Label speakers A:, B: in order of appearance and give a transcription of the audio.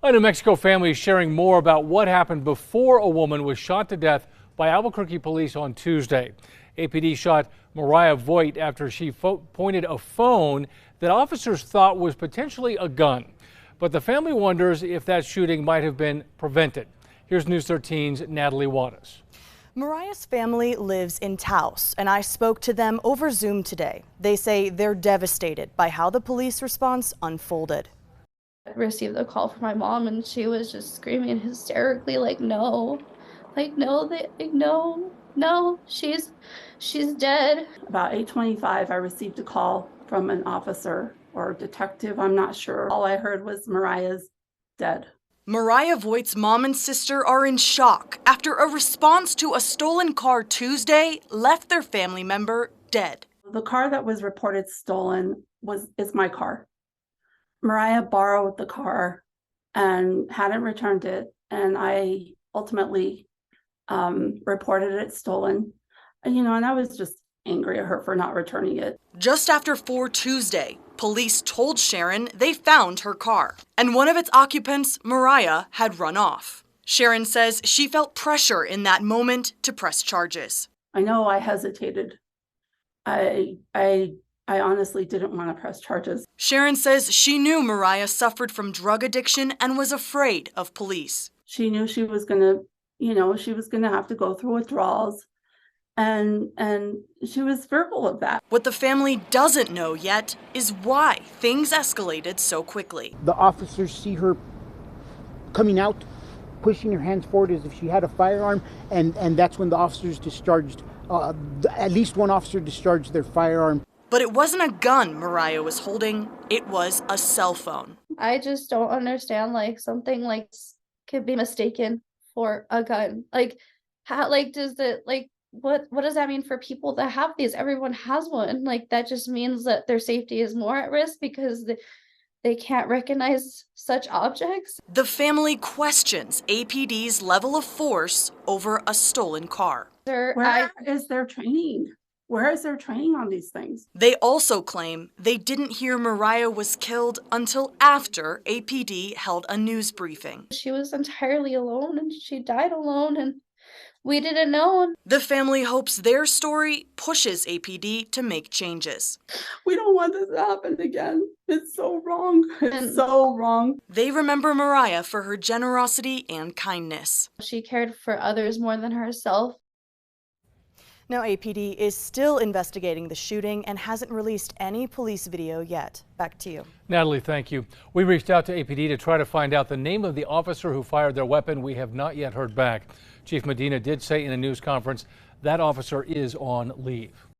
A: A New Mexico family is sharing more about what happened before a woman was shot to death by Albuquerque police on Tuesday. APD shot Mariah Voigt after she pointed a phone that officers thought was potentially a gun. But the family wonders if that shooting might have been prevented. Here's News 13's Natalie Wattis.
B: Mariah's family lives in Taos, and I spoke to them over Zoom today. They say they're devastated by how the police response unfolded.
C: I received a call from my mom, and she was just screaming hysterically, like, no, she's dead.
D: About 8:25, I received a call from an officer or detective, I'm not sure. All I heard was Mariah's dead.
B: Mariah Voigt's mom and sister are in shock after a response to a stolen car Tuesday left their family member dead.
D: The car that was reported stolen is my car. Mariah borrowed the car and hadn't returned it, and I ultimately reported it stolen. And I was just angry at her for not returning it.
B: Just after 4 Tuesday, police told Sharon they found her car, and one of its occupants, Mariah, had run off. Sharon says she felt pressure in that moment to press charges.
D: I know I hesitated. I honestly didn't want to press charges.
B: Sharon says she knew Mariah suffered from drug addiction and was afraid of police.
D: She knew she was going to have to go through withdrawals, and she was fearful of that.
B: What the family doesn't know yet is why things escalated so quickly.
E: The officers see her coming out, pushing her hands forward as if she had a firearm, and that's when the officers discharged, at least one officer discharged their firearm.
B: But it wasn't a gun Mariah was holding, it was a cell phone.
C: I just don't understand, something could be mistaken for a gun. What does that mean for people that have these? Everyone has one. That just means that their safety is more at risk because they can't recognize such objects.
B: The family questions APD's level of force over a stolen car.
D: Where is their training? Where is their training on these things?
B: They also claim they didn't hear Mariah was killed until after APD held a news briefing.
C: She was entirely alone, and she died alone, and we didn't know.
B: The family hopes their story pushes APD to make changes.
D: We don't want this to happen again. It's so wrong. It's so wrong.
B: They remember Mariah for her generosity and kindness.
C: She cared for others more than herself.
B: Now APD is still investigating the shooting and hasn't released any police video yet. Back to you.
A: Natalie, thank you. We reached out to APD to try to find out the name of the officer who fired their weapon. We have not yet heard back. Chief Medina did say in a news conference that officer is on leave.